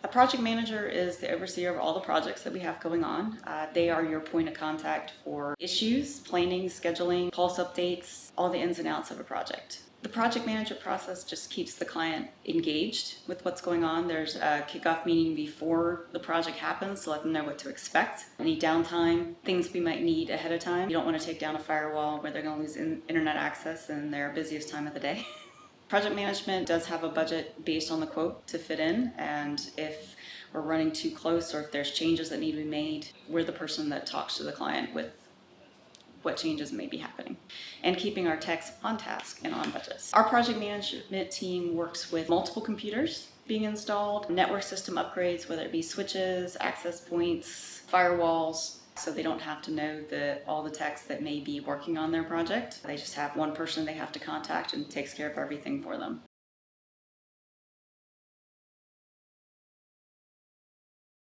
A project manager is the overseer of all the projects that we have going on. They are your point of contact for issues, planning, scheduling, pulse updates, all the ins and outs of a project. The project manager process just keeps the client engaged with what's going on. There's a kickoff meeting before the project happens to let them know what to expect. Any downtime, things we might need ahead of time. You don't want to take down a firewall where they're going to lose internet access in their busiest time of the day. Project management does have a budget based on the quote to fit in, and if we're running too close or if there's changes that need to be made, we're the person that talks to the client with what changes may be happening, and keeping our techs on task and on budgets. Our project management team works with multiple computers being installed, network system upgrades, whether it be switches, access points, firewalls, so they don't have to know all the techs that may be working on their project. They just have one person they have to contact and takes care of everything for them.